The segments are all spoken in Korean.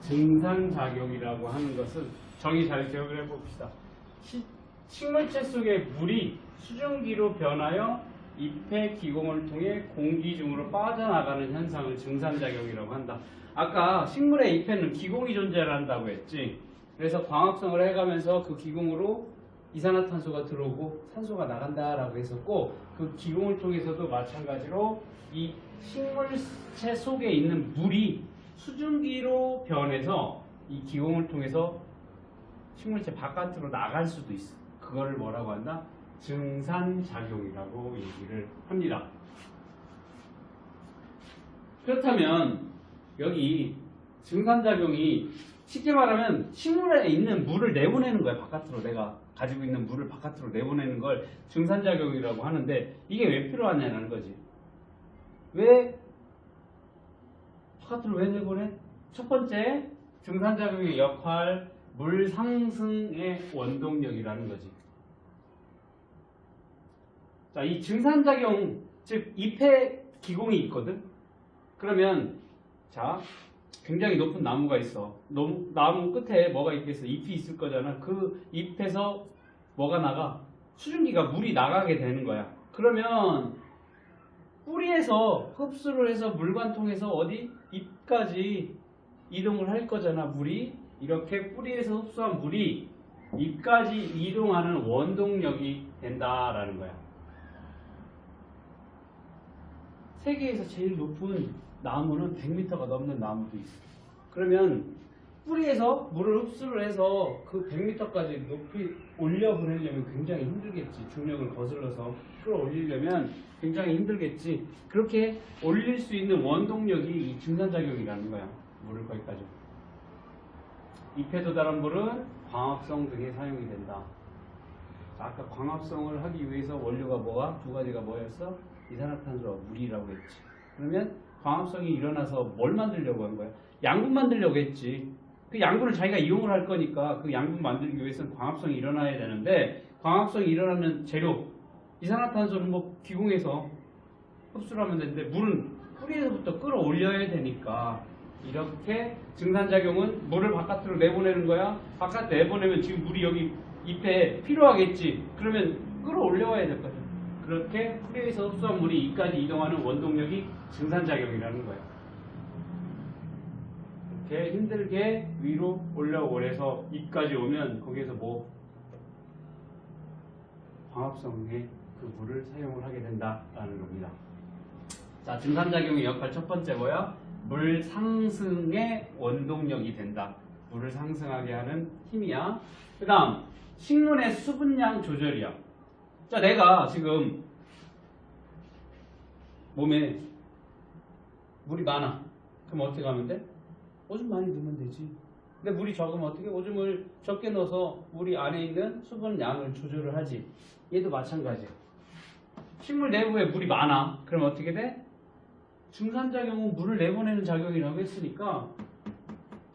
증산작용이라고 하는 것은 정의 잘 기억을 해봅시다. 식물체 속의 물이 수증기로 변하여 잎의 기공을 통해 공기 중으로 빠져나가는 현상을 증산작용이라고 한다. 아까 식물의 잎에는 기공이 존재한다고 했지. 그래서 광합성을 해가면서 그 기공으로 이산화탄소가 들어오고 산소가 나간다라고 했었고, 그 기공을 통해서도 마찬가지로 이 식물체 속에 있는 물이 수증기로 변해서 이 기공을 통해서 식물체 바깥으로 나갈 수도 있어. 그거를 뭐라고 한다? 증산작용이라고 얘기를 합니다. 그렇다면 여기 증산작용이 쉽게 말하면 식물에 있는 물을 내보내는 거야. 바깥으로, 내가 가지고 있는 물을 바깥으로 내보내는 걸 증산작용이라고 하는데, 이게 왜 필요하냐는 거지. 왜 바깥으로 왜 내보내? 첫 번째, 증산작용의 역할, 물 상승의 원동력이라는 거지. 자, 이 증산작용, 즉 잎에 기공이 있거든. 그러면 자, 굉장히 높은 나무가 있어. 나무 끝에 뭐가 있겠어? 잎이 있을 거잖아. 그 잎에서 뭐가 나가? 수증기가, 물이 나가게 되는 거야. 그러면 뿌리에서 흡수를 해서 물관 통해서 어디? 잎까지 이동을 할 거잖아. 물이 이렇게 뿌리에서 흡수한 물이 잎까지 이동하는 원동력이 된다라는 거야. 세계에서 제일 높은 나무는 100m가 넘는 나무도 있어. 그러면 뿌리에서 물을 흡수를 해서 그 100m까지 높이 올려보내려면 굉장히 힘들겠지. 중력을 거슬러서 끌어올리려면 굉장히 힘들겠지. 그렇게 올릴 수 있는 원동력이 이 증산작용이라는 거야. 물을 거기까지. 잎에 도달한 물은 광합성 등에 사용이 된다. 아까 광합성을 하기 위해서 원료가 뭐가? 두 가지가 뭐였어? 이산화탄소와 물이라고 했지. 그러면 광합성이 일어나서 뭘 만들려고 한 거야? 양분 만들려고 했지. 그 양분을 자기가 이용을 할 거니까 그 양분 만들기 위해서는 광합성이 일어나야 되는데, 광합성이 일어나는 재료, 이산화탄소는 뭐 기공해서 흡수를 하면 되는데, 물은 뿌리에서부터 끌어올려야 되니까 이렇게 증산작용은 물을 바깥으로 내보내는 거야. 바깥 내보내면 지금 물이 여기 잎에 필요하겠지. 그러면 끌어올려야 될 거죠. 그렇게 뿌리에서 흡수한 물이 잎까지 이동하는 원동력이 증산작용이라는 거야. 이렇게 힘들게 위로 올라오래서 잎까지 오면 거기에서 뭐 광합성에 그 물을 사용을 하게 된다라는 겁니다. 자, 증산작용의 역할 첫 번째 뭐야? 물 상승의 원동력이 된다. 물을 상승하게 하는 힘이야. 그 다음 식물의 수분량 조절이야. 자, 내가 지금 몸에 물이 많아. 그럼 어떻게 하면 돼? 오줌 많이 넣으면 되지. 근데 물이 적으면 어떻게? 오줌을 적게 넣어서 우리 안에 있는 수분량을 조절을 하지. 얘도 마찬가지야. 식물 내부에 물이 많아. 그럼 어떻게 돼? 증산작용은 물을 내보내는 작용이라고 했으니까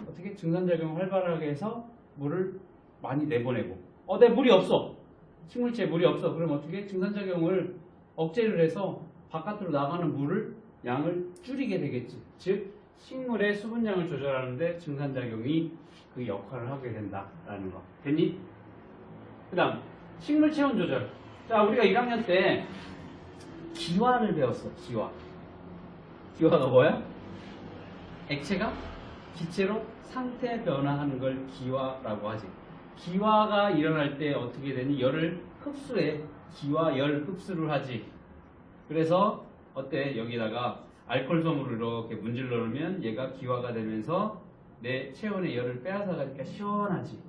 어떻게? 증산작용을 활발하게 해서 물을 많이 내보내고, 내 물이 없어. 식물체에 물이 없어. 그럼 어떻게? 증산작용을 억제를 해서 바깥으로 나가는 물을 양을 줄이게 되겠지. 즉 식물의 수분량을 조절하는데 증산작용이 그 역할을 하게 된다라는 거. 됐니? 그 다음 식물 체온 조절. 자, 우리가 1학년 때 기화를 배웠어. 기화가 뭐야? 액체가 기체로 상태 변화하는 걸 기화라고 하지. 기화가 일어날 때 어떻게 되니? 열을 흡수해. 기화 열 흡수를 하지. 그래서 어때? 여기다가 알코올 솜을 이렇게 문질러 놓으면 얘가 기화가 되면서 내 체온의 열을 빼앗아 가니까 시원하지.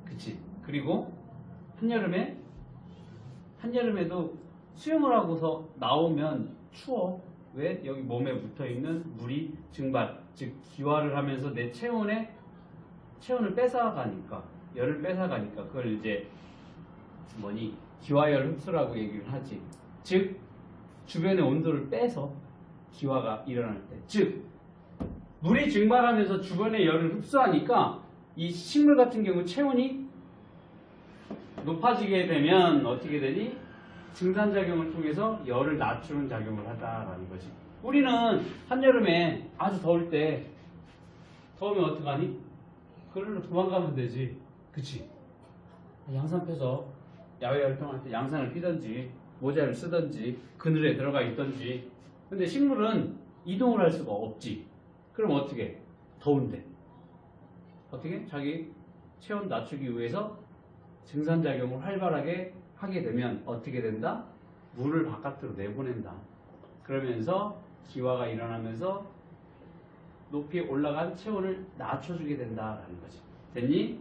그치? 그리고 한여름에도 수영을 하고서 나오면 추워. 왜? 여기 몸에 붙어있는 물이 증발, 즉 기화를 하면서 내 체온을 뺏어가니까, 열을 뺏어가니까 그걸 이제 기화열 흡수라고 얘기를 하지. 즉 주변의 온도를 빼서 기화가 일어날 때, 즉 물이 증발하면서 주변의 열을 흡수하니까 이 식물 같은 경우 체온이 높아지게 되면 어떻게 되니? 증산작용을 통해서 열을 낮추는 작용을 하다라는 거지. 우리는 한여름에 아주 더울 때 더우면 어떡하니? 그걸로 도망가면 되지. 그치? 양산 펴서 야외 활동할 때 양산을 피든지 모자를 쓰든지 그늘에 들어가 있든지. 근데 식물은 이동을 할 수가 없지. 그럼 어떻게? 더운데. 어떻게? 자기 체온 낮추기 위해서 증산작용을 활발하게 하게 되면 어떻게 된다? 물을 바깥으로 내보낸다. 그러면서 기화가 일어나면서 높이 올라간 체온을 낮춰주게 된다라는 거지. 됐니?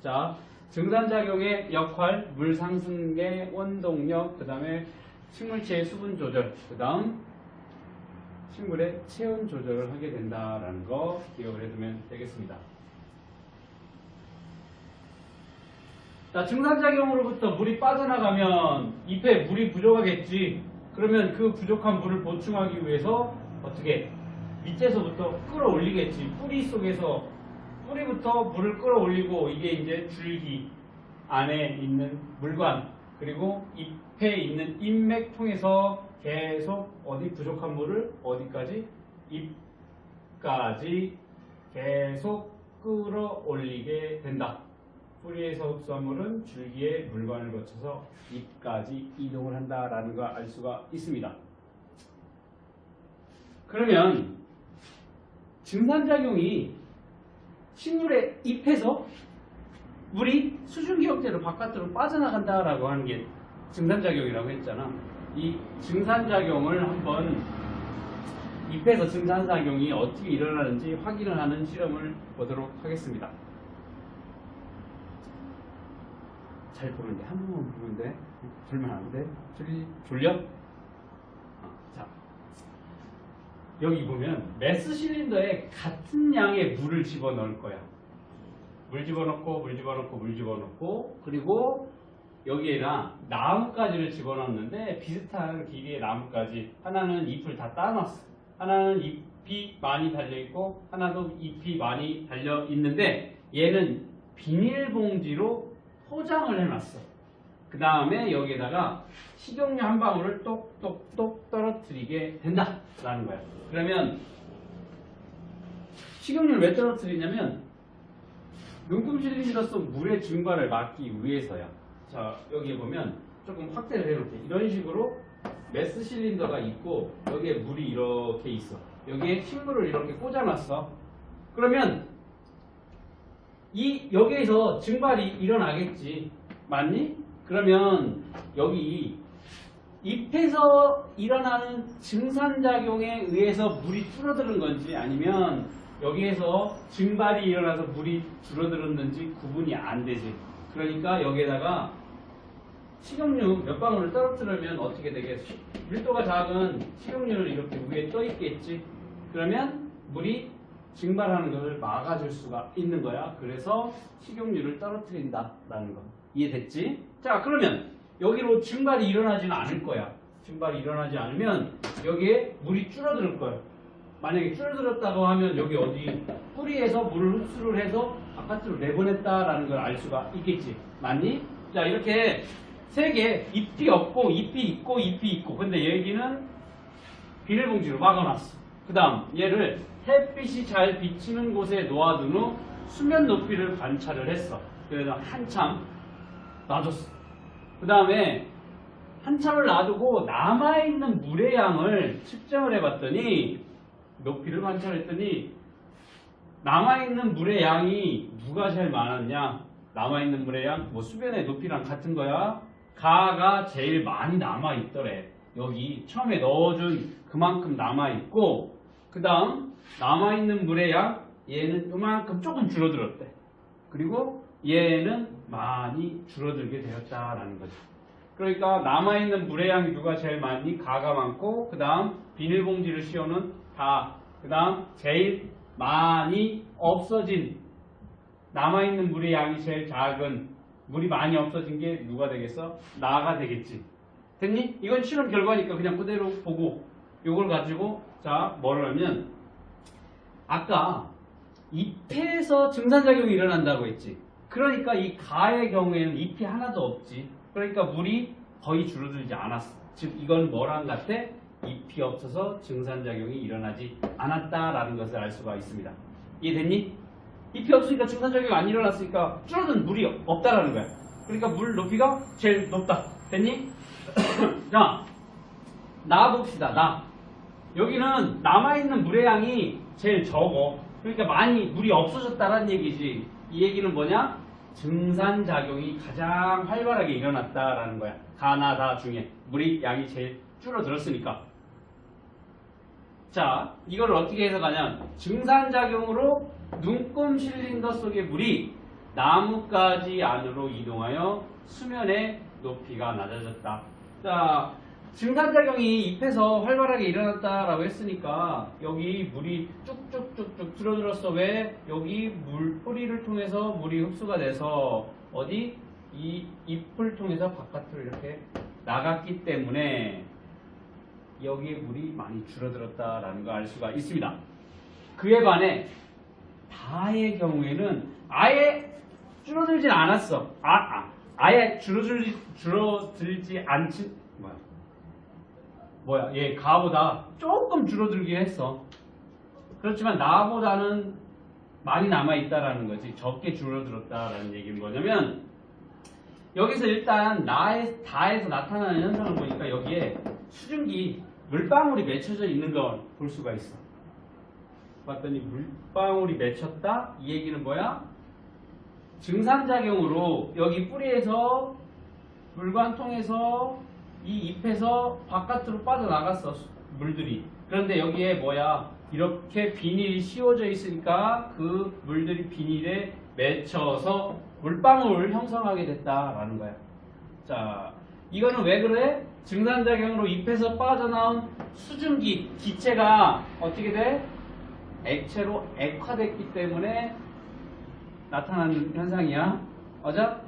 자, 증산작용의 역할, 물 상승의 원동력, 그 다음에 식물체의 수분 조절, 그 다음 식물의 체온 조절을 하게 된다라는 거 기억을 해두면 되겠습니다. 자, 증산작용으로부터 물이 빠져나가면 잎에 물이 부족하겠지. 그러면 그 부족한 물을 보충하기 위해서 어떻게? 밑에서부터 끌어올리겠지. 뿌리 속에서 뿌리부터 물을 끌어올리고 이게 이제 줄기 안에 있는 물관 그리고 잎에 있는 잎맥 통해서 계속 어디 부족한 물을 어디까지? 잎까지 계속 끌어올리게 된다. 뿌리에서 흡수한 물은 줄기의 물관을 거쳐서 잎까지 이동을 한다라는 걸 알 수가 있습니다. 그러면 증산작용이 식물의 잎에서 물이 수증기형태로 바깥으로 빠져나간다라고 하는 게 증산작용이라고 했잖아. 이 증산작용을 한번 잎에서 증산작용이 어떻게 일어나는지 확인을 하는 실험을 보도록 하겠습니다. 잘 보는데 한 번만 보면 돼. 불면 안 돼. 졸려? 자, 여기 보면 메스 실린더에 같은 양의 물을 집어넣을 거야. 물 집어넣고 물 집어넣고 물 집어넣고 그리고 여기에다 나뭇가지를 집어넣는데 비슷한 길이의 나뭇가지. 하나는 잎을 다 따놨어. 하나는 잎이 많이 달려있고 하나도 잎이 많이 달려있는데 얘는 비닐봉지로 포장을 해놨어. 그 다음에 여기에다가 식용유 한 방울을 똑똑똑 떨어뜨리게 된다라는 거야. 그러면 식용유를 왜 떨어뜨리냐면 눈금실린더스 물의 증발을 막기 위해서야. 자, 여기에 보면 조금 확대를 해놓을게. 이런 식으로 메스 실린더가 있고 여기에 물이 이렇게 있어. 여기에 식물을 이렇게 꽂아놨어. 그러면 여기에서 증발이 일어나겠지. 맞니? 그러면 여기 잎에서 일어나는 증산작용에 의해서 물이 줄어드는 건지 아니면 여기에서 증발이 일어나서 물이 줄어들었는지 구분이 안 되지. 그러니까 여기에다가 식용유 몇 방울을 떨어뜨리면 어떻게 되겠어? 밀도가 작은 식용유를 이렇게 위에 떠 있겠지. 그러면 물이 증발하는 것을 막아줄 수가 있는 거야. 그래서 식용유를 떨어뜨린다라는 거. 이해됐지? 자, 그러면 여기로 증발이 일어나지는 않을 거야. 증발이 일어나지 않으면 여기에 물이 줄어들 거야. 만약에 줄어들었다고 하면 여기 어디 뿌리에서 물을 흡수를 해서 바깥으로 내보냈다라는 걸 알 수가 있겠지. 맞니? 자, 이렇게 세 개, 잎이 없고 잎이 있고 잎이 있고. 근데 여기는 비닐봉지로 막아놨어. 그 다음 얘를 햇빛이 잘 비치는 곳에 놓아둔 후 수면 높이를 관찰을 했어. 그래서 한참 놔뒀어. 그 다음에 한참을 놔두고 남아있는 물의 양을 측정을 해봤더니 높이를 관찰했더니 남아있는 물의 양이 누가 제일 많았냐? 남아있는 물의 양, 뭐 수변의 높이랑 같은 거야. 가가 제일 많이 남아있더래. 여기 처음에 넣어준 그만큼 남아있고 그 다음 남아있는 물의 양 얘는 요만큼 조금 줄어들었대. 그리고 얘는 많이 줄어들게 되었다라는 거죠. 그러니까 남아있는 물의 양이 누가 제일 많니? 가가 많고 그 다음 비닐봉지를 씌워놓은 가, 그 다음 제일 많이 없어진 남아있는 물의 양이 제일 작은 물이 많이 없어진 게 누가 되겠어? 나가 되겠지. 됐니? 이건 실험 결과니까 그냥 그대로 보고 이걸 가지고 자 뭐를 하면 아까 잎에서 증산작용이 일어난다고 했지. 그러니까 이 가의 경우에는 잎이 하나도 없지. 그러니까 물이 거의 줄어들지 않았어. 즉 이건 뭐랑 같아? 잎이 없어서 증산작용이 일어나지 않았다라는 것을 알 수가 있습니다. 이해됐니? 잎이 없으니까 증산작용이 안 일어났으니까 줄어든 물이 없다라는 거야. 그러니까 물 높이가 제일 높다. 됐니? 자, 나 봅시다. 나. 여기는 남아있는 물의 양이 제일 적어. 그러니까 많이 물이 없어졌다라는 얘기지. 이 얘기는 뭐냐? 증산작용이 가장 활발하게 일어났다라는 거야. 다나 다 중에 물의 양이 제일 줄어들었으니까. 자, 이걸 어떻게 해석하냐면 증산작용으로 눈금 실린더 속의 물이 나뭇가지 안으로 이동하여 수면의 높이가 낮아졌다. 자, 증산작용이 잎에서 활발하게 일어났다라고 했으니까 여기 물이 쭉쭉쭉쭉 줄어들었어. 왜? 여기 물뿌리를 통해서 물이 흡수가 돼서 어디? 이 잎을 통해서 바깥으로 이렇게 나갔기 때문에 여기에 물이 많이 줄어들었다라는 걸 알 수가 있습니다. 그에 반해 다의 경우에는 아예 줄어들진 않았어. 아예 줄어들지 않지. 얘 가보다 조금 줄어들긴 했어. 그렇지만 나보다는 많이 남아있다라는 거지. 적게 줄어들었다라는 얘기는 뭐냐면 여기서 일단 다에서 나타나는 현상을 보니까 여기에 수증기 물방울이 맺혀져 있는 걸 볼 수가 있어. 봤더니 물방울이 맺혔다? 이 얘기는 뭐야? 증산작용으로 여기 뿌리에서 물관 통해서 이 잎에서 바깥으로 빠져나갔어. 물들이. 그런데 여기에 뭐야? 이렇게 비닐이 씌워져 있으니까 그 물들이 비닐에 맺혀서 물방울을 형성하게 됐다라는 거야. 자, 이거는 왜 그래? 증산작용으로 잎에서 빠져나온 수증기, 기체가 어떻게 돼? 액체로 액화됐기 때문에 나타나는 현상이야. 맞아?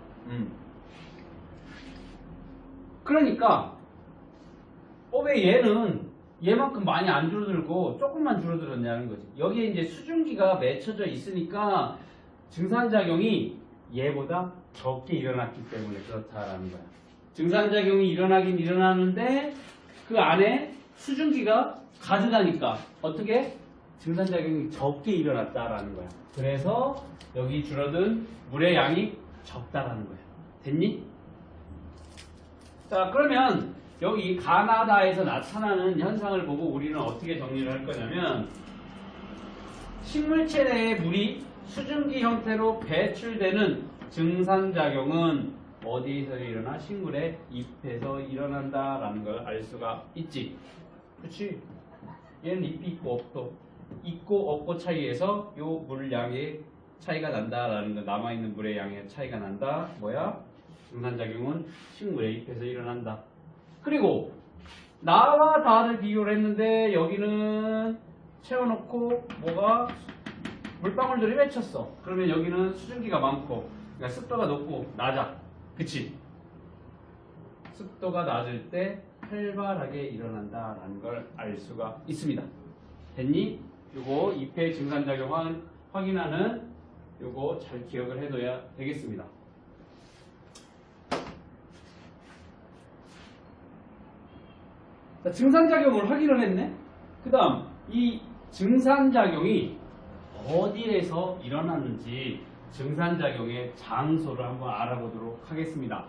그러니까 왜 얘는 얘만큼 많이 안 줄어들고 조금만 줄어들었냐는 거지. 여기에 이제 수증기가 맺혀져 있으니까 증산작용이 얘보다 적게 일어났기 때문에 그렇다라는 거야. 증산작용이 일어나긴 일어나는데 그 안에 수증기가 가득하니까 어떻게? 증산작용이 적게 일어났다라는 거야. 그래서 여기 줄어든 물의 양이 적다라는 거야. 됐니? 자, 그러면 여기 가나다에서 나타나는 현상을 보고 우리는 어떻게 정리를 할 거냐면 식물체 내에 물이 수증기 형태로 배출되는 증산작용은 어디에서 일어나? 식물의 잎에서 일어난다라는 걸 알 수가 있지. 그렇지? 얘는 잎이 있고 없고 차이에서 요 물량의 차이가 난다라는 거. 남아있는 물의 양의 차이가 난다. 뭐야? 증산작용은 식물의 잎에서 일어난다. 그리고 나와 다를 비교를 했는데 여기는 채워놓고 뭐가 물방울들이 맺혔어. 그러면 여기는 수증기가 많고 그러니까 습도가 높고 낮아. 그치? 습도가 낮을 때 활발하게 일어난다라는 걸 알 수가 있습니다. 됐니? 요거 잎의 증산작용 확인하는 요거 잘 기억을 해둬야 되겠습니다. 자, 증산작용을 확인을 했네? 그 다음 이 증산작용이 어디에서 일어나는지 증산작용의 장소를 한번 알아보도록 하겠습니다.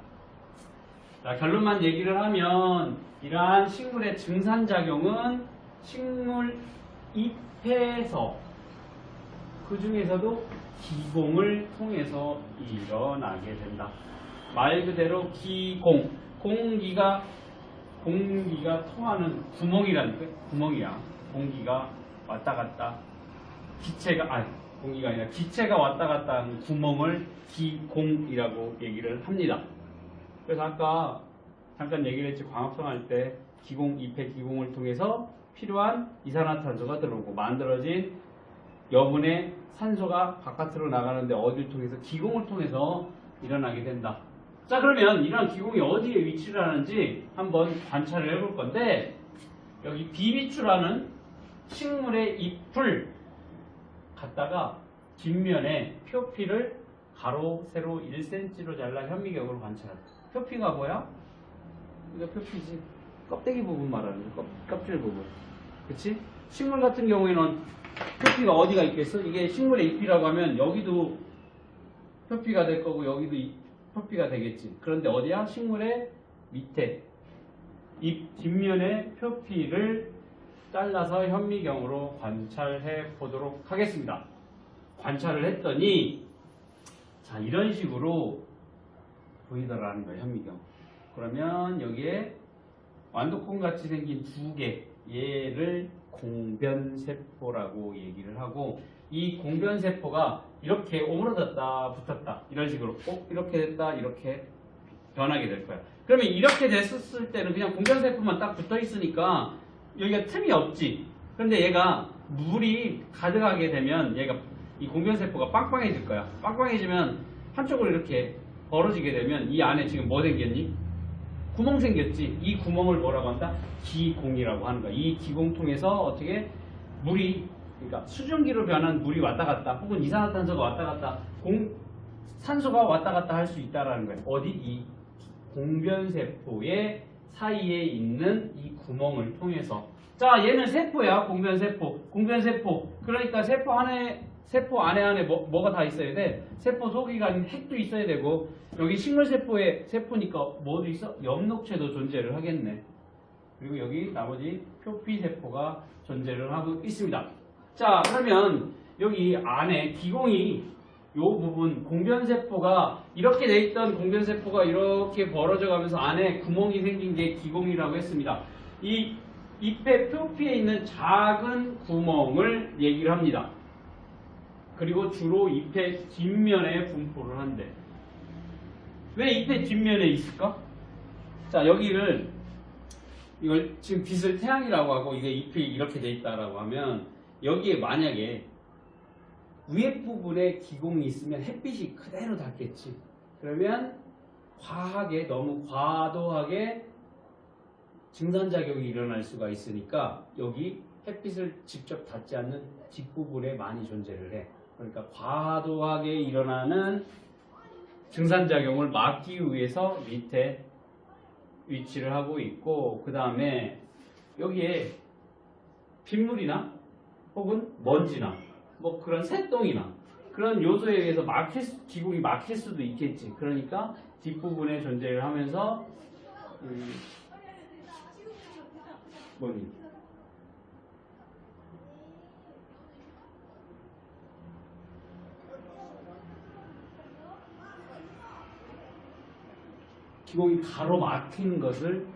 자, 결론만 얘기를 하면 이러한 식물의 증산작용은 식물 잎에서 그 중에서도 기공을 통해서 일어나게 된다. 말 그대로 기공, 공기가 통하는 구멍이라니까. 구멍이야. 공기가 왔다 갔다 공기가 아니라 기체가 왔다 갔다 하는 구멍을 기공이라고 얘기를 합니다. 그래서 아까 잠깐 얘기를 했지. 광합성 할 때 잎의 기공을 통해서 필요한 이산화탄소가 들어오고 만들어진 여분의 산소가 바깥으로 나가는데 어디를 통해서? 기공을 통해서 일어나게 된다. 자, 그러면 이런 기공이 어디에 위치를 하는지 한번 관찰을 해볼 건데 여기 비비추라는 식물의 잎을 갖다가 뒷면에 표피를 가로, 세로 1cm로 잘라 현미경으로 관찰한다. 표피가 뭐야? 이거 표피지. 껍데기 부분 말하는 거. 껍질 부분. 그치? 식물 같은 경우에는 표피가 어디가 있겠어? 이게 식물의 잎이라고 하면 여기도 표피가 될 거고 여기도 표피가 되겠지. 그런데 어디야? 식물의 밑에 잎 뒷면의 표피를 잘라서 현미경으로 관찰해 보도록 하겠습니다. 관찰을 했더니 자 이런 식으로 보이더라는 거예요. 현미경. 그러면 여기에 완두콩 같이 생긴 두 개 얘를 공변세포라고 얘기를 하고 이 공변세포가 이렇게 오므러졌다 붙었다 이런 식으로 이렇게 됐다 이렇게 변하게 될 거야. 그러면 이렇게 됐을 때는 그냥 공변세포만 딱 붙어 있으니까 여기가 틈이 없지. 그런데 얘가 물이 가득하게 되면 얘가 이 공변세포가 빵빵해질 거야. 빵빵해지면 한쪽으로 이렇게 벌어지게 되면 이 안에 지금 뭐 생겼니? 구멍 생겼지. 이 구멍을 뭐라고 한다? 기공이라고 하는 거야. 이 기공 통해서 어떻게 물이 그러니까 수증기로 변한 물이 왔다 갔다 혹은 이산화탄소가 왔다 갔다 산소가 왔다 갔다 할 수 있다라는 거야. 어디? 이 공변세포의 사이에 있는 이 구멍을 통해서. 자, 얘는 세포야. 공변세포. 그러니까 세포 안에 뭐가 다 있어야 돼? 세포 속이가 아닌 핵도 있어야 되고 여기 식물세포의 세포니까 뭐도 있어? 엽록체도 존재를 하겠네. 그리고 여기 나머지 표피세포가 존재를 하고 있습니다. 자, 그러면 여기 안에 기공이 요 부분 공변세포가 이렇게 돼 있던 공변세포가 이렇게 벌어져 가면서 안에 구멍이 생긴 게 기공이라고 했습니다. 이 잎의 표피에 있는 작은 구멍을 얘기를 합니다. 그리고 주로 잎의 뒷면에 분포를 한대. 왜 잎의 뒷면에 있을까? 자, 이걸 지금 빛을 태양이라고 하고 이게 잎이 이렇게 돼 있다라고 하면 여기에 만약에 위에 부분에 기공이 있으면 햇빛이 그대로 닿겠지. 그러면 너무 과도하게 증산작용이 일어날 수가 있으니까 여기 햇빛을 직접 닿지 않는 뒷부분에 많이 존재를 해. 그러니까 과도하게 일어나는 증산작용을 막기 위해서 밑에 위치를 하고 있고 그 다음에 여기에 빗물이나 혹은 먼지나 뭐 그런 새똥이나 그런 요소에 의해서 기공이 막힐 수도 있겠지. 그러니까 뒷부분에 존재를 하면서 기공이 가로막히는 것을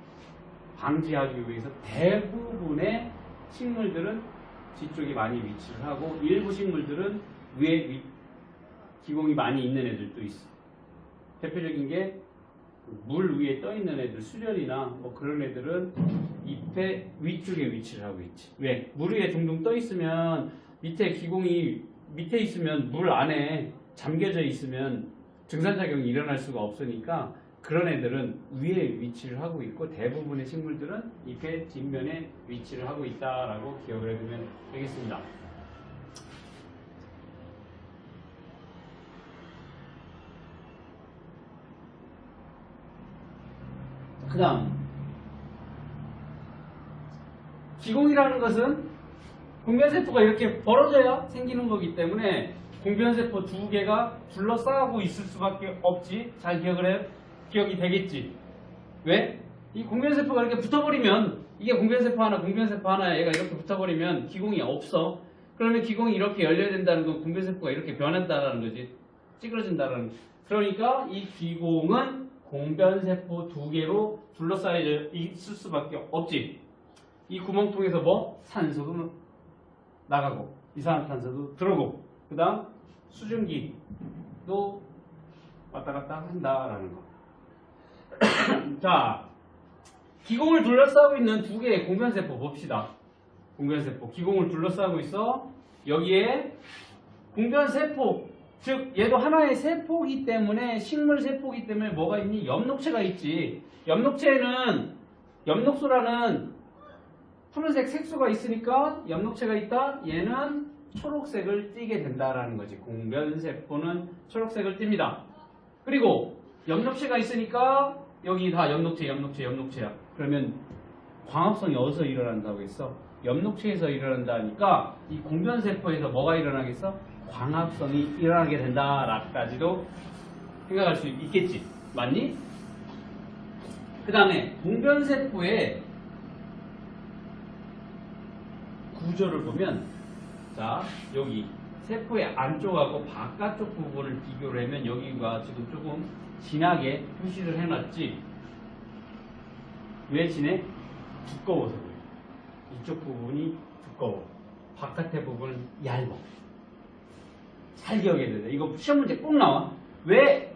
방지하기 위해서 대부분의 식물들은 뒤쪽에 많이 위치를 하고 일부 식물들은 위에 기공이 많이 있는 애들도 있어. 대표적인 게 물 위에 떠 있는 애들, 수련이나 뭐 그런 애들은 잎의 위쪽에 위치를 하고 있지. 왜? 물 위에 둥둥 떠 있으면 밑에 기공이 밑에 있으면 물 안에 잠겨져 있으면 증산작용이 일어날 수가 없으니까 그런 애들은 위에 위치를 하고 있고 대부분의 식물들은 잎의 뒷면에 위치를 하고 있다라고 기억을 해두면 되겠습니다. 그 다음 기공이라는 것은 공변세포가 이렇게 벌어져야 생기는 거기 때문에 공변세포 두 개가 둘러싸고 있을 수밖에 없지. 잘 기억이 되겠지. 왜? 이 공변세포가 이렇게 붙어버리면 이게 공변세포 하나 얘가 이렇게 붙어버리면 기공이 없어. 그러면 기공이 이렇게 열려야 된다는 건 공변세포가 이렇게 변한다는 거지. 찌그러진다는. 그러니까 이 기공은 공변세포 두 개로 둘러싸여 있을 수밖에 없지. 이 구멍 통해서 뭐? 산소도 나가고 이산화탄소도 들어오고 그 다음 수증기도 왔다 갔다 한다라는 거. 자, 기공을 둘러싸고 있는 두 개의 공변세포 봅시다. 공변세포 기공을 둘러싸고 있어. 여기에 공변세포 즉 얘도 하나의 세포이기 때문에 식물세포이기 때문에 뭐가 있니? 엽록체가 있지. 엽록소라는 푸른색 색소가 있으니까 엽록체가 있다. 얘는 초록색을 띠게 된다라는 거지. 공변세포는 초록색을 띱니다. 그리고 엽록체가 있으니까 여기 다 엽록체야. 그러면 광합성이 어디서 일어난다고 했어? 엽록체에서 일어난다니까 이 공변세포에서 뭐가 일어나겠어? 광합성이 일어나게 된다라까지도 생각할 수 있겠지. 맞니? 그 다음에 공변세포의 구조를 보면 자 여기 세포의 안쪽하고 바깥쪽 부분을 비교를 하면 여기가 지금 조금 진하게 표시를 해놨지. 왜 진해? 두꺼워서 그래. 이쪽 부분이 두꺼워. 바깥의 부분은 얇아. 잘 기억해야 된다. 이거 시험 문제 꼭 나와. 왜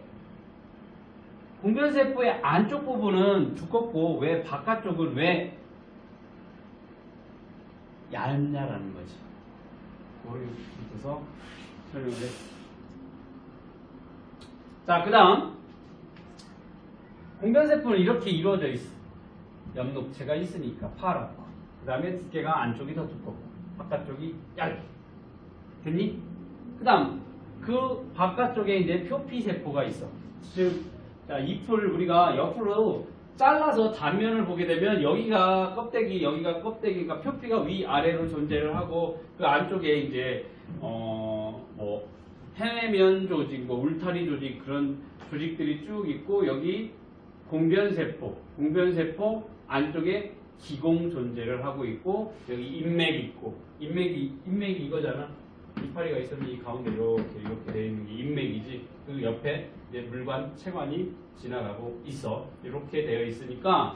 공변세포의 안쪽 부분은 두껍고 왜 바깥쪽은 왜 얇냐라는 거지. 그걸 밑에서 설명을 해. 자, 그 다음 공변세포는 이렇게 이루어져 있어. 엽록체가 있으니까 파랗고 그 다음에 두께가 안쪽이 더 두껍고 바깥쪽이 얇고 됐니? 그 다음 그 바깥쪽에 이제 표피세포가 있어. 즉 자, 잎을 우리가 옆으로 잘라서 단면을 보게 되면 여기가 껍데기, 여기가 껍데기가 표피가 위아래로 존재를 하고 그 안쪽에 이제 뭐 해내면 조직, 뭐 울타리 조직 그런 조직들이 쭉 있고 여기 공변세포 안쪽에 기공 존재를 하고 있고 여기 인맥이 있고 인맥이 이거잖아. 이파리가 있으면 이 가운데 이렇게 되어 있는 게 인맥이지. 그 옆에 이제 물관, 체관이 지나가고 있어. 이렇게 되어 있으니까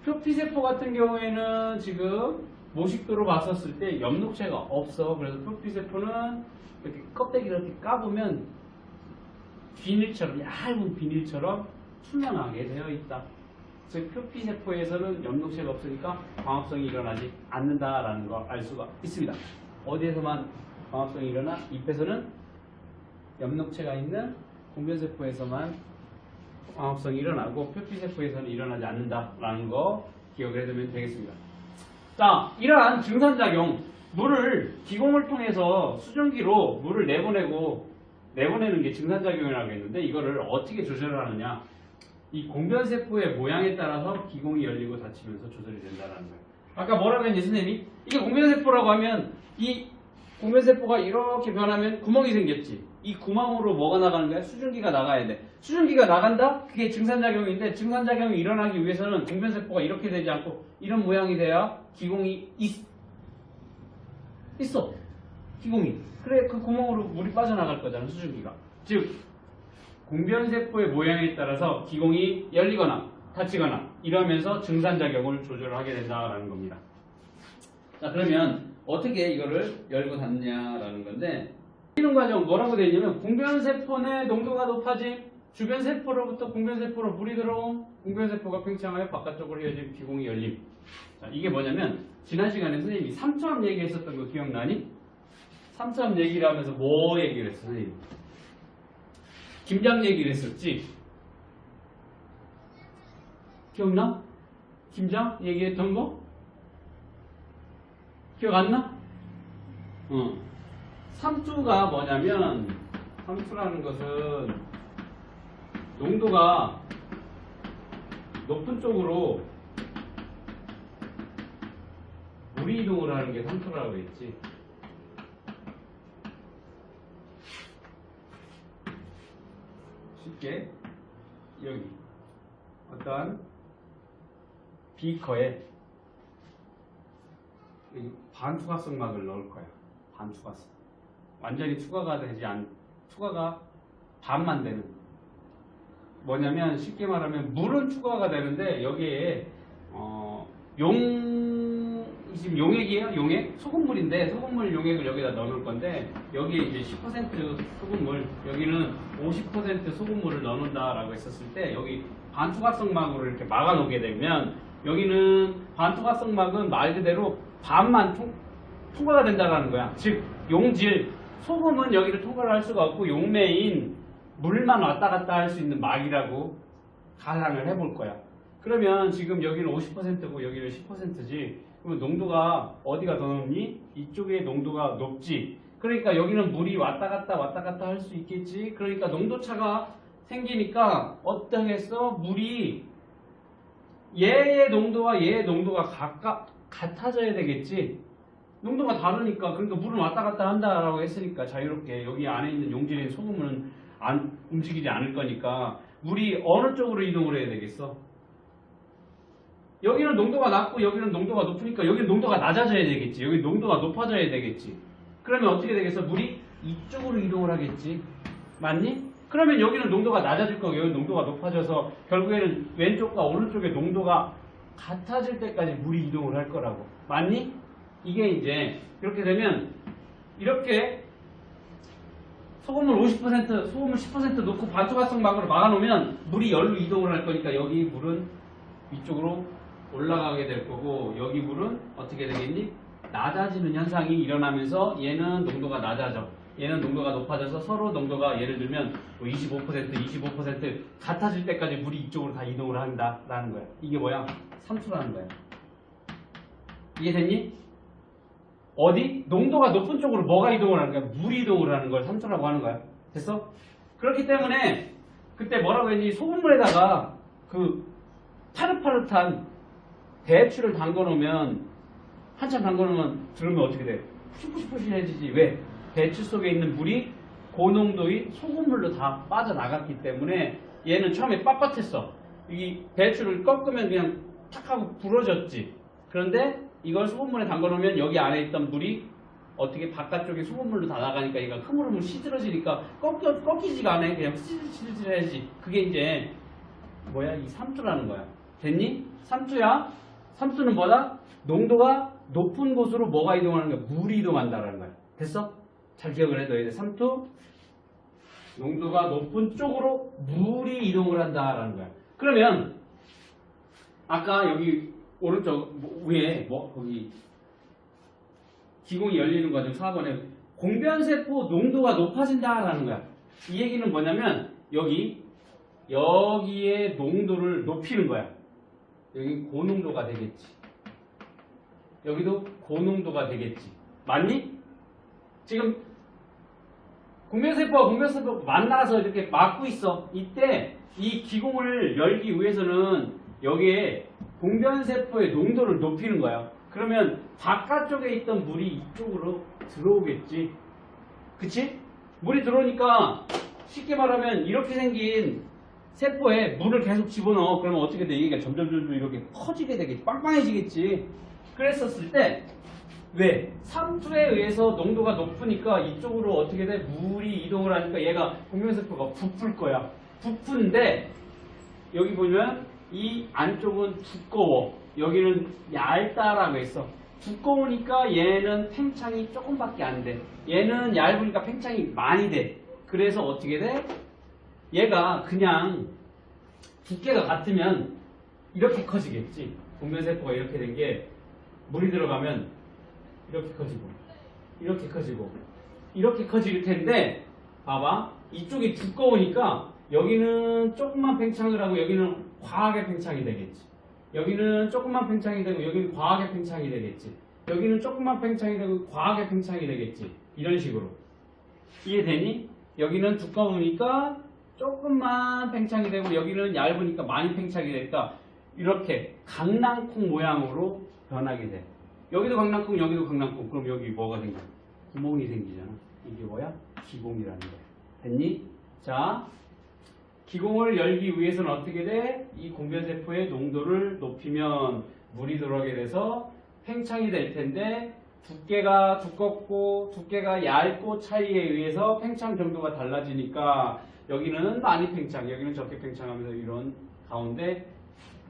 표피세포 같은 경우에는 지금 모식도로 봤었을 때 엽록체가 없어. 그래서 표피세포는 이렇게 껍데기를 이렇게 까보면 비닐처럼 얇은 비닐처럼 투명하게 되어 있다. 즉 표피세포에서는 엽록체가 없으니까 광합성이 일어나지 않는다라는 걸 알 수가 있습니다. 어디에서만 광합성이 일어나? 잎에서는 엽록체가 있는 공변세포에서만 광합성이 일어나고 표피세포에서는 일어나지 않는다라는 거 기억을 해두면 되겠습니다. 자, 이러한 증산작용, 물을 기공을 통해서 수증기로 물을 내보내는 게 증산작용이라고 했는데 이거를 어떻게 조절을 하느냐? 이 공변세포의 모양에 따라서 기공이 열리고 닫히면서 조절이 된다는 거예요. 아까 뭐라고 했니 선생님이? 이게 공변세포라고 하면 이 공변세포가 이렇게 변하면 구멍이 생겼지. 이 구멍으로 뭐가 나가는 거야? 수증기가 나가야 돼. 수증기가 나간다? 그게 증산작용인데 증산작용이 일어나기 위해서는 공변세포가 이렇게 되지 않고 이런 모양이 돼야 기공이 있어. 기공이. 그래 그 구멍으로 물이 빠져나갈 거잖아 수증기가. 즉 공변세포의 모양에 따라서 기공이 열리거나 닫히거나 이러면서 증산작용을 조절하게 된다라는 겁니다. 자 그러면 어떻게 이거를 열고 닫느냐라는 건데 이런 과정 뭐라고 되어 있냐면 공변세포 내 농도가 높아짐 주변 세포로부터 공변세포로 물이 들어옴 공변세포가 팽창하여 바깥쪽으로 휘어진 기공이 열림. 자 이게 뭐냐면 지난 시간에 선생님이 삼투압 얘기했었던 거 기억나니? 삼투압 얘기를 하면서 뭐 얘기를 했어 선생님? 김장 얘기를 했었지? 기억나? 김장 얘기했던 거? 기억 안 나? 삼투가 뭐냐면 삼투라는 것은 농도가 높은 쪽으로 물이 이동을 하는 게 삼투라고 했지. 쉽게 여기 어떤 비커에 반투과성막을 넣을 거야. 반투과성. 완전히 투과가 되지 투과가 반만 되는. 뭐냐면 쉽게 말하면 물은 투과가 되는데 여기에 지금 용액이에요. 용액 소금물인데 소금물 용액을 여기다 넣을 건데 여기에 이제 10% 소금물 여기는 50% 소금물을 넣는다라고 했었을 때 여기 반투과성막으로 이렇게 막아 놓게 되면 여기는 반투과성막은 말 그대로 반만 통과가 된다라는 거야. 즉 용질 소금은 여기를 통과를 할 수가 없고 용매인 물만 왔다 갔다 할 수 있는 막이라고 가상을 해볼 거야. 그러면 지금 여기는 50%고 여기는 10%지. 그러면 농도가 어디가 더 높니? 이쪽에 농도가 높지. 그러니까 여기는 물이 왔다 갔다 할 수 있겠지. 그러니까 농도차가 생기니까 어떠겠어? 물이 얘의 농도와 얘의 농도가 같아져야 되겠지. 농도가 다르니까. 그러니까 물은 왔다 갔다 한다라고 했으니까 자유롭게 여기 안에 있는 용질인 소금은 움직이지 않을 거니까 물이 어느 쪽으로 이동을 해야 되겠어? 여기는 농도가 낮고 여기는 농도가 높으니까 여기는 농도가 낮아져야 되겠지. 여기 농도가 높아져야 되겠지. 그러면 어떻게 되겠어? 물이 이쪽으로 이동을 하겠지. 맞니? 그러면 여기는 농도가 낮아질 거고 여기는 농도가 높아져서 결국에는 왼쪽과 오른쪽의 농도가 같아질 때까지 물이 이동을 할 거라고. 맞니? 이게 이제 이렇게 되면 이렇게 소금을 50%, 소금을 10% 넣고 반투과성막으로 막아놓으면 물이 열로 이동을 할 거니까 여기 물은 위쪽으로 올라가게 될 거고 여기 물은 어떻게 되겠니? 낮아지는 현상이 일어나면서 얘는 농도가 낮아져. 얘는 농도가 높아져서 서로 농도가 예를 들면 25% 같아질 때까지 물이 이쪽으로 다 이동을 한다라는 거야. 이게 뭐야? 삼투라는 거야. 이해됐니? 어디? 농도가 높은 쪽으로 뭐가 이동을 하는 거야? 물이 이동을 하는 걸 삼투라고 하는 거야. 됐어? 그렇기 때문에 그때 뭐라고 했니? 소금물에다가 그 파릇파릇한 대추를 담궈놓으면 한참 담궈놓으면 들으면 어떻게 돼? 푸시푸시푸시해지지. 왜? 대추 속에 있는 물이 고농도의 소금물로 다 빠져나갔기 때문에 얘는 처음에 빳빳했어. 이 대추를 꺾으면 그냥 탁 하고 부러졌지. 그런데 이걸 소금물에 담궈놓으면 여기 안에 있던 물이 어떻게 바깥쪽에 소금물로 다 나가니까 얘가 흐물흐물 시들어지니까 꺾이지가 않아. 그냥 시들시들해야지. 그게 이제 뭐야? 이 삼투라는 거야. 됐니? 삼투야. 삼투는 뭐다? 농도가 높은 곳으로 뭐가 이동하는 거야? 물이 이동한다라는 거야. 됐어? 잘 기억을 해둬야 돼. 삼투 농도가 높은 쪽으로 물이 이동을 한다라는 거야. 그러면 아까 여기 오른쪽 위에 거기 기공이 열리는 과정 4번에 공변세포 농도가 높아진다라는 거야. 이 얘기는 뭐냐면 여기에 농도를 높이는 거야. 여기 고농도가 되겠지. 여기도 고농도가 되겠지. 맞니? 지금 공변세포와 공변세포가 만나서 이렇게 막고 있어. 이때 이 기공을 열기 위해서는 여기에 공변세포의 농도를 높이는 거야. 그러면 바깥쪽에 있던 물이 이쪽으로 들어오겠지. 그치? 물이 들어오니까 쉽게 말하면 이렇게 생긴 세포에 물을 계속 집어넣어. 그러면 어떻게 돼? 얘가 점점 이렇게 커지게 되겠지. 빵빵해지겠지. 그랬었을 때 왜? 삼투에 의해서 농도가 높으니까 이쪽으로 어떻게 돼? 물이 이동을 하니까 얘가 공변세포가 부풀 거야. 부푼데 여기 보면 이 안쪽은 두꺼워. 여기는 얇다라고 했어. 두꺼우니까 얘는 팽창이 조금밖에 안 돼. 얘는 얇으니까 팽창이 많이 돼. 그래서 어떻게 돼? 얘가 그냥 두께가 같으면 이렇게 커지겠지. 공변세포가 이렇게 된 게 물이 들어가면 이렇게 커지고 이렇게 커지고 이렇게 커질 텐데 봐봐. 이쪽이 두꺼우니까 여기는 조금만 팽창을 하고 여기는 과하게 팽창이 되겠지. 여기는 조금만 팽창이 되고 여기는 과하게 팽창이 되겠지. 여기는 조금만 팽창이 되고 과하게 팽창이 되겠지. 이런 식으로. 이해되니? 여기는 두꺼우니까 조금만 팽창이 되고 여기는 얇으니까 많이 팽창이 되니까 이렇게 강낭콩 모양으로 변하게 돼. 여기도 강낭콩, 여기도 강낭콩. 그럼 여기 뭐가 생겨? 구멍이 생기잖아. 이게 뭐야? 기공이라는 거야. 됐니? 자, 기공을 열기 위해서는 어떻게 돼? 이 공변세포의 농도를 높이면 물이 들어오게 돼서 팽창이 될 텐데 두께가 두껍고 두께가 얇고 차이에 의해서 팽창 정도가 달라지니까 여기는 많이 팽창, 여기는 적게 팽창하면서 이런 가운데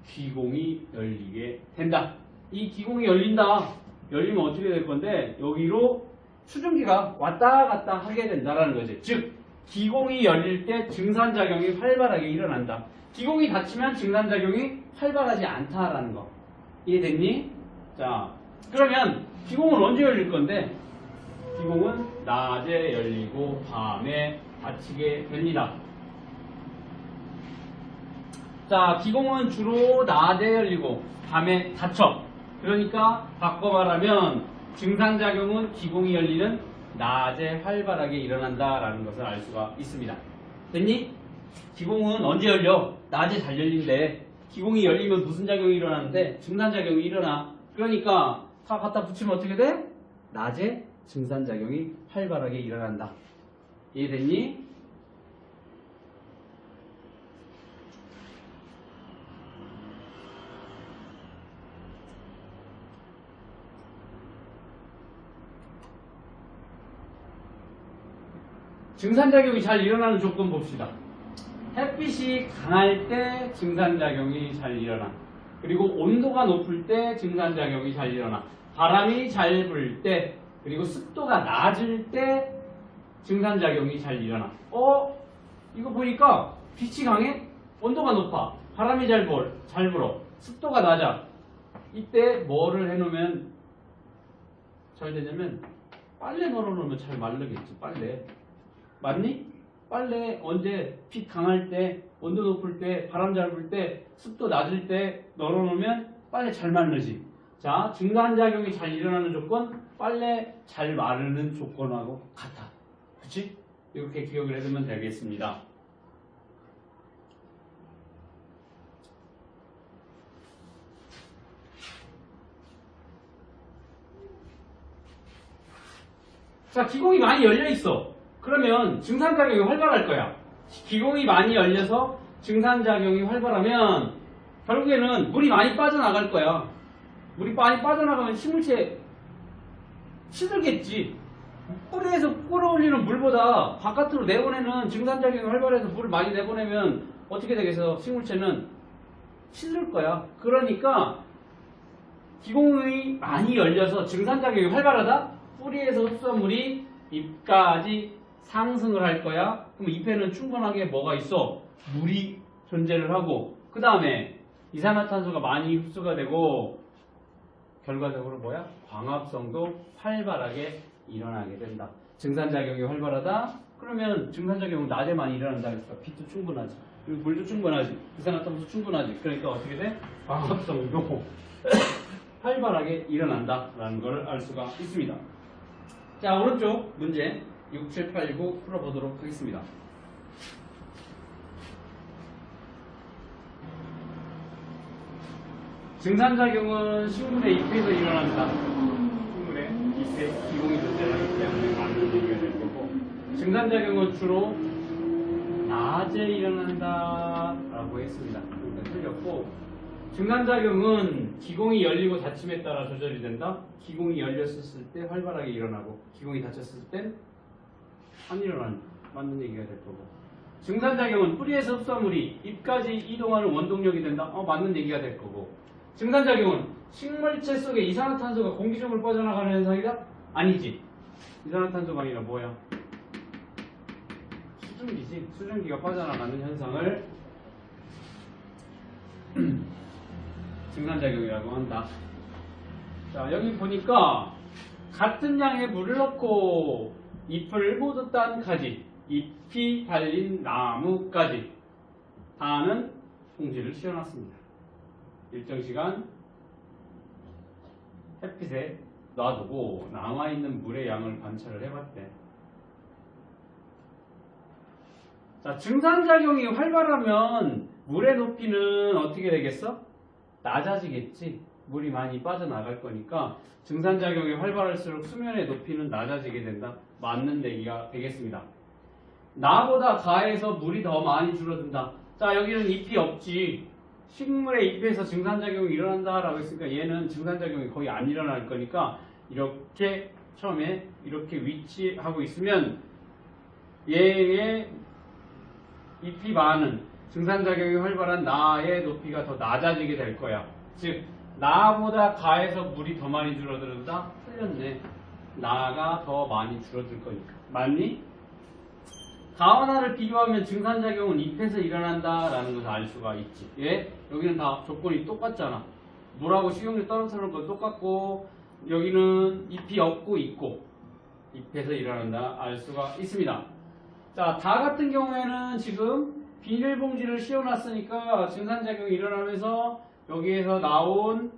기공이 열리게 된다. 이 기공이 열린다. 열리면 어떻게 될 건데 여기로 수증기가 왔다 갔다 하게 된다라는 거지. 즉 기공이 열릴 때 증산작용이 활발하게 일어난다. 기공이 닫히면 증산작용이 활발하지 않다라는 거. 이해됐니? 자, 그러면 기공은 언제 열릴 건데? 기공은 낮에 열리고 밤에 닫히게 됩니다. 자, 기공은 주로 낮에 열리고 밤에 닫혀. 그러니까 바꿔 말하면 증산작용은 기공이 열리는 낮에 활발하게 일어난다라는 것을 알 수가 있습니다. 됐니? 기공은 언제 열려? 낮에 잘 열린대. 기공이 열리면 무슨 작용이 일어나는데? 증산작용이 일어나. 그러니까 다 갖다 붙이면 어떻게 돼? 낮에 증산작용이 활발하게 일어난다. 이해됐니? 증산작용이 잘 일어나는 조건 봅시다. 햇빛이 강할 때 증산작용이 잘 일어나. 그리고 온도가 높을 때 증산작용이 잘 일어나. 바람이 잘 불 때, 그리고 습도가 낮을 때 증산작용이 잘 일어나. 이거 보니까 빛이 강해? 온도가 높아. 바람이 잘 불어. 습도가 낮아. 이때 뭐를 해놓으면 잘 되냐면 빨래 널어놓으면 잘 마르겠지. 빨래. 맞니? 빨래 언제 빛 강할 때, 온도 높을 때, 바람 잘 불 때, 습도 낮을 때 널어놓으면 빨래 잘 마르지. 자, 증산작용이 잘 일어나는 조건, 빨래 잘 마르는 조건하고 같아. 그치? 이렇게 기억을 해두면 되겠습니다. 자, 기공이 많이 열려있어. 그러면 증산작용이 활발할 거야. 기공이 많이 열려서 증산작용이 활발하면 결국에는 물이 많이 빠져나갈 거야. 물이 많이 빠져나가면 식물체 시들겠지. 뿌리에서 끌어올리는 물보다 바깥으로 내보내는 증산작용이 활발해서 물을 많이 내보내면 어떻게 되겠어? 식물체는 시들 거야. 그러니까 기공이 많이 열려서 증산작용이 활발하다? 뿌리에서 흡수한 물이 잎까지 상승을 할 거야. 그럼 잎에는 충분하게 뭐가 있어? 물이 존재를 하고, 그 다음에 이산화탄소가 많이 흡수가 되고, 결과적으로 뭐야? 광합성도 활발하게 일어나게 된다. 증산작용이 활발하다? 그러면 증산작용은 낮에 많이 일어난다. 그러니까 빛도 충분하지. 그리고 물도 충분하지. 이산화탄소 충분하지. 그러니까 어떻게 돼? 광합성도 활발하게 일어난다라는 걸 알 수가 있습니다. 자, 오른쪽 문제 6, 7, 8, 9 풀어보도록 하겠습니다. 증산작용은 식물의 잎에서 일어난다. 식물의 잎에 기공이 존재하기 때문에 맞는 얘기가 될 거고, 증산작용은 주로 낮에 일어난다 라고 했습니다. 그러니까 틀렸고, 증산작용은 기공이 열리고 닫힘에 따라 조절이 된다. 기공이 열렸을 때 활발하게 일어나고, 기공이 닫혔을 땐 안 일어난다. 맞는 얘기가 될 거고, 증산작용은 뿌리에서 흡수한 물이 잎까지 이동하는 원동력이 된다. 맞는 얘기가 될 거고, 증산작용은 식물체 속에 이산화탄소가 공기중으로 빠져나가는 현상이다? 아니지. 이산화탄소가 아니라 뭐야? 수증기지. 수증기가 빠져나가는 현상을 증산작용이라고 한다. 자, 여기 보니까 같은 양의 물을 넣고 잎을 모두 딴 가지, 잎이 달린 나무까지 다는 봉지를 씌워놨습니다. 일정 시간 햇빛에 놔두고 남아있는 물의 양을 관찰을 해봤대. 자, 증산작용이 활발하면 물의 높이는 어떻게 되겠어? 낮아지겠지. 물이 많이 빠져나갈 거니까 증산작용이 활발할수록 수면의 높이는 낮아지게 된다. 맞는 얘기가 되겠습니다. 나보다 가해서 물이 더 많이 줄어든다. 자, 여기는 잎이 없지. 식물의 잎에서 증산작용이 일어난다라고 했으니까 얘는 증산작용이 거의 안 일어날 거니까 이렇게 처음에 이렇게 위치하고 있으면 얘의 잎이 많은 증산작용이 활발한 나의 높이가 더 낮아지게 될 거야. 즉 나보다 가해서 물이 더 많이 줄어든다? 틀렸네. 나가 더 많이 줄어들 거니까. 맞니? 가와 나를 비교하면 증산작용은 잎에서 일어난다라는 것을 알 수가 있지. 예? 여기는 다 조건이 똑같잖아. 물하고 식용유 떨어뜨리는 건 똑같고, 여기는 잎이 없고 있고 잎에서 일어난다 알 수가 있습니다. 자, 다 같은 경우에는 지금 비닐봉지를 씌워놨으니까 증산작용이 일어나면서 여기에서 나온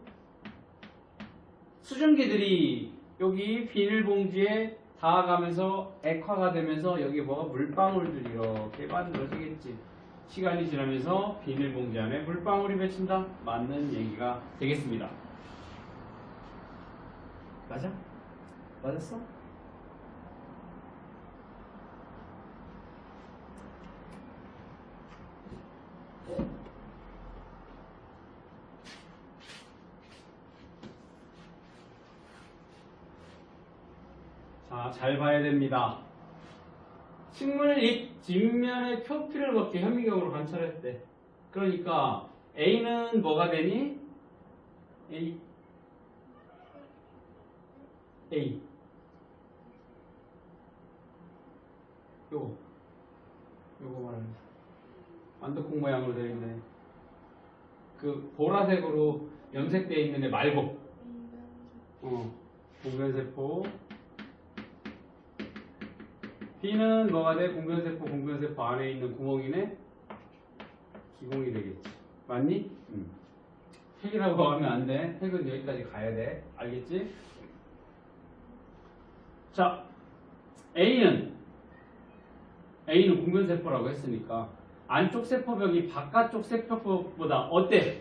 수증기들이 여기 비닐봉지에 닿아가면서 액화가 되면서 여기 뭐가 물방울들이 이렇게 만들어지겠지. 시간이 지나면서 비닐봉지 안에 물방울이 맺힌다. 맞는 얘기가 되겠습니다. 맞아? 맞았어? 자, 잘 봐야 됩니다. 식물 잎 뒷면에 표피를 벗겨 현미경으로 관찰했대. 그러니까 A는 뭐가 되니? A. 요거 말하는 완두콩 모양으로 되어 있네. 그 보라색으로 염색되어 있는 애 말고. 공변세포. B는 뭐가 돼? 공변세포 안에 있는 구멍이네? 기공이 되겠지. 맞니? 핵이라고 하면 안 돼. 핵은 여기까지 가야 돼. 알겠지? 자, A는 공변세포라고 했으니까 안쪽 세포벽이 바깥쪽 세포벽보다 어때?